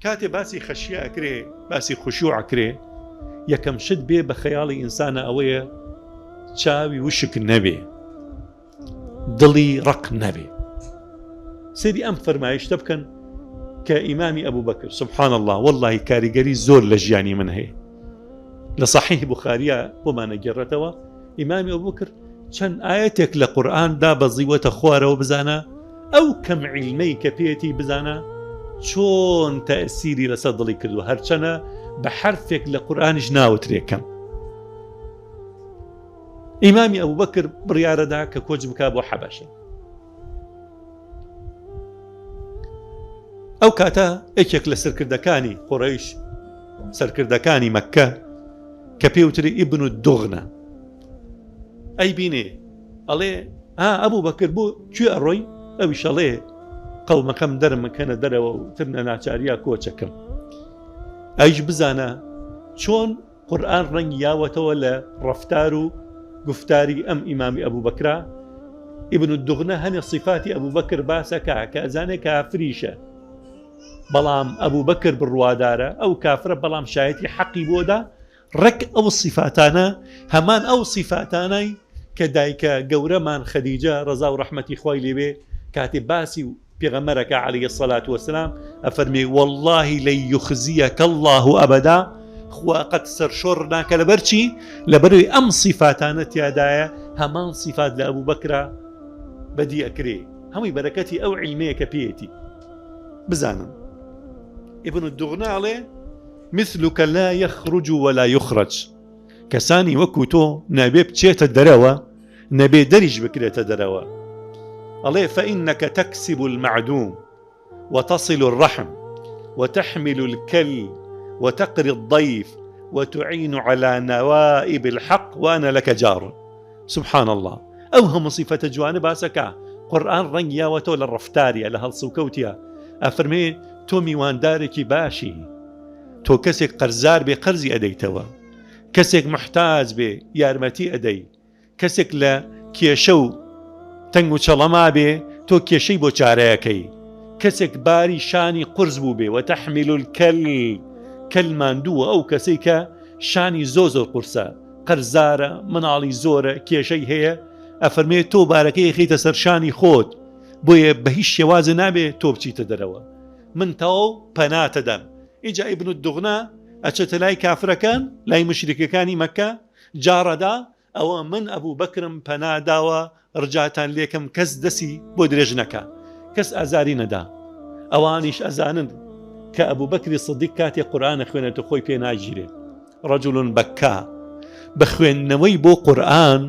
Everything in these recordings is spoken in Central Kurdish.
كاتێ باسی خەشیە ئەکرێ باسی خوشوع ئەکرێ یەکەم شت بێ بە خەیاڵی ئینسانە ئەوەیە چاوی وشک نەبێ دڵی ڕق نەبێ. سەیری ئەم فەرمایشتە بکەن کە ئیمامی ئەبوو بەکر سبحان الله والله کاریگەری زۆر لە ژیانی من هەیە. لە صحیح بوخاریە بۆمانە گێڕێتەوە ئیمامی ئەبوو بەکر چەند ئایەتێک لە قورئان دابەزیوەتە خوارەوە بزانە ئەو کەم عیلمەی کە پێێتی بزانە چۆن تەئسیری لەسەر دڵی کردو هەرچەنە بە حرفێک لە قورئانیش ناوترێکەم. ئیمامی ئەبوو بەکر بڕیارەدا کە کۆچ بکا بۆ حەبەشە. ئەو کاتە یەکێک لە سەرکردەکانی قوڕەیش سەرکردەکانی مەککە کە پێوتری ئیبن الدوغنە ئەی بینێ ئەڵێ ئەبوو بەکر بۆ کوێ ئەڕۆی ئەویش ئەڵێ قەومەکەم دەرمەکەنە دەرەوە و ترنە ناچاریە کۆچەکەم. ئەیش بزانە چۆن قورئان ڕەنگی یاوەتەوە لە ڕەفتار و گفتاری ئەم ئیمامی ئەبوو بەکرا. ئیبن الدوغنە هەنێ صفاتی ئەبوو بەکر باسەکە کە ئەزانێ کافریشە بەڵام ئەبوو بەکر بڕوادارە ئەو کافرە بەڵام شایەتی حەقی بۆدا ڕێک ئەو صفاتانە هەمان ئەو صفاتانەی کە دایکە گەورەمان خەدیجە ڕەزا و ڕەحمەتی خوای لێبێ کاتێ باسی پێغەمبەرەکە عەلەیهی السەڵات وەسەلام ئەفەرمێ والله لن يخزيك الله أبدا خوا قەت سەرشۆڕ ناکە لەبەرچی لەبەروی ئەم صفاتانە تیادایە هەمان صفات لە ئەبوو بەکرا بەدی ئەکرێ هەمووی بەرەکەتی ئەو عیلمەیە کە پێیەتی. بزانن ئیبن الدوغنە ئەڵێ مثلك لا يخرج ولا يخرج کەسانی وەکو تۆ نەبێ بچێتە دەرەوە نەبێ دەریش بکرێتە دەرەوە. ئەڵێ فإنك تكسب المعدوم وتصل الرحم وتحمل الكل وتقري الضيف وتعين على نوائب الحق وأنا لك جار. سبحان الله ئەو هەموو صفەتە جوانە باسەکە قورئان ڕەنگیاوەتەوە لە ڕەفتاریە لە هەڵس و کەوتیە ئەفەرمێ تۆ میواندارێکی باشی تۆ کەسێک قەرزار بێ قەرزی ئەدەیتەوە کەسێک محتاج بێ یارمەتی ئەدەی کەسێک لە کێشە و تەنگ و چەڵەما بێ تۆ کێشەی بۆ چارەیەکەی کەسێک باری شانی قورس بوو بێ وتەحمیل الکەل کەلماندووە ئەو کەسەی کە شانی زۆر قورسە قەرزارە مناڵی زۆرە کێشەی هەیە ئەفەرمێ تۆ بارەکەی خەیتە سەر شانی خۆت بۆیە بە هیچ شێوازە نابێ تۆ بچیتە دەرەوە من تەواو پەناتەدەم. ئیجا ئیبن الدوغنە ئەچێتە لای کافرەکان لای مشریکەکانی مەککە جارەدا ئەوە من ئەبوو بەکرم پەناداوە ڕجاتان لێکم کەس دەسی بۆ درێژ نەکە کەس ئازاری نەدا. ئەوانیش ئەزانن کە ئەبوو بەکری سیدیق کاتێک قورئان خوێنێتە خۆی پێ ناگیرێ ڕەجوڵ بەکا بە خوێندنەوەی بۆ قورئان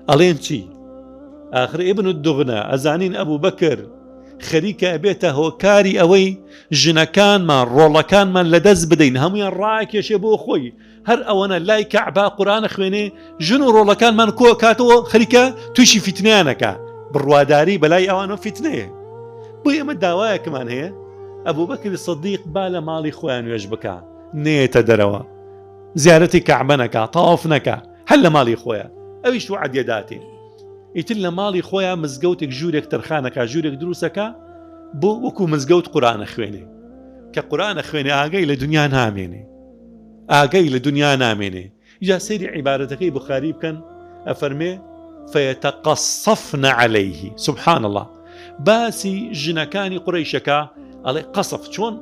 ئەڵێن چی ئاخر ئیبن الدوغنە ئەزانین ئەبوو بەکر خەریکە ئەبێتە هۆکاری ئەوەی ژنەکانمان ڕۆڵەکانمان لەدەست بدەین هەمویان ڕاکێشێ بۆ خۆی هەر ئەوەنە لای کەعبا قورئان خوێنێ ژن و ڕۆڵەکانمان کۆ کاتەوە خەریکە تووشی فیتنەیانەکە بڕواداری بەلای ئەوانە فیتنەیە. بۆ ئێمە داوایەکمان هەیە ئەبوو بەکر سیدیق با لە ماڵی خۆیان نوێژ بکە نێتە دەرەوە زیارەتی کەعبە نەکە تەواف نەکە هەر لە ماڵی خۆیە ئەویش وعدێ داتێ ئیتر لە ماڵی خۆیان مزگەوتێک ژوورێک تەرخانەکە ژوورێک دروستەکە بۆ وەکو مزگەوت قورئان خوێنێ کە قورئان خوێنێ ئاگەی لە دنیا نامێنێ ئاگەی لە دنیا نامێنێ. جا سەیری عیبارەتەکەی بوخاری بکەن ئەفەرمێ فيتقصفن عليه سبحان الله باسی ژنەکانی قوڕەیشەکە ئەڵێ قەسف چۆن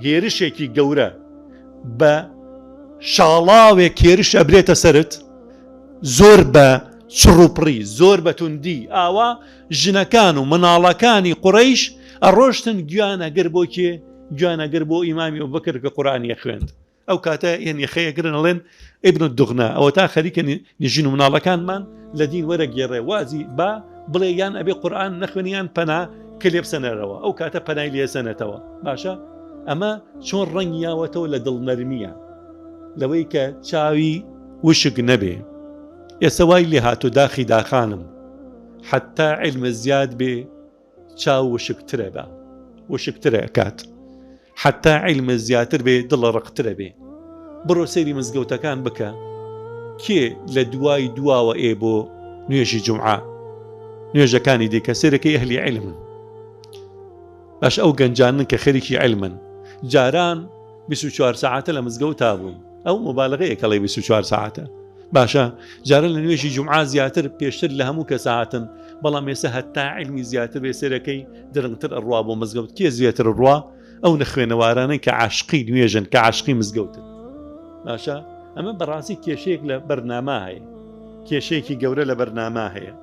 هێرشێکی گەورە بە شاڵاوێک هێرش ئەبرێتە سەرت زۆر بە چڕوپڕی زۆر بە توندی ئاوا ژنەکان و مناڵەکانی قوڕەیش ئەڕۆشتن گویانەگەر بۆ کێ گویانەگەر بۆ ئیمامی ئەبوبەکر کە قورئانی خوێند. ئەو کاتە یعنی خەیەگرن ئەڵێن ئیبن الدوغنە ئەوە تا خەریکە نژین و مناڵەکانمان لە دین وەرەگێڕێ وازی با بڵێ یان ئەبێ قورئان نەخوێنیان پەنا کە لێبسەنەرەوە ئەو کاتە پەنای لێسەنێتەوە. باشە ئەمە چۆن ڕەنگیاوەتەوە لە دڵنەرمیە لەوەی کە چاوی وشک نەبێ. ئێستا وای لێ هاتو داخی داخانم حتا علم زیاد بێ چاو وشکترە بە وشکترە کات حتا علم زیاتر بێ دڵە ڕقترە بێ. بڕۆ سەیری مزگەوتەکان بکە کێ لە دوای دواوە ئێ بۆ نوێژی جومعە نوێژەکانی دیکە سەرەکەی ئەهلی علمن باش ئەو گەنجانن کە خەریکی علمن جاران 24 ساعتە لە مزگەوت تابووم ئەو مبالغەیە کەڵێ 24 ساعتە باشە جارە لە نوێژی جومعە زیاتر پێشتر لە هەموو کەس هاتن بەڵام ێستا هەتا علمی زیاتر بێ سێرەکەی درنگتر ئەڕوا بۆ مزگەوت کێ زیاتر ڕوا ئەو نەخوێنەوارانەی کە عاشقی نوێژن کە عاشقی مزگەوتن باشە ئەمە بەڕاستی کێشەیەک لە بەرنامە هەیە کێشەیەکی گەورە لە بەرنامە هەیە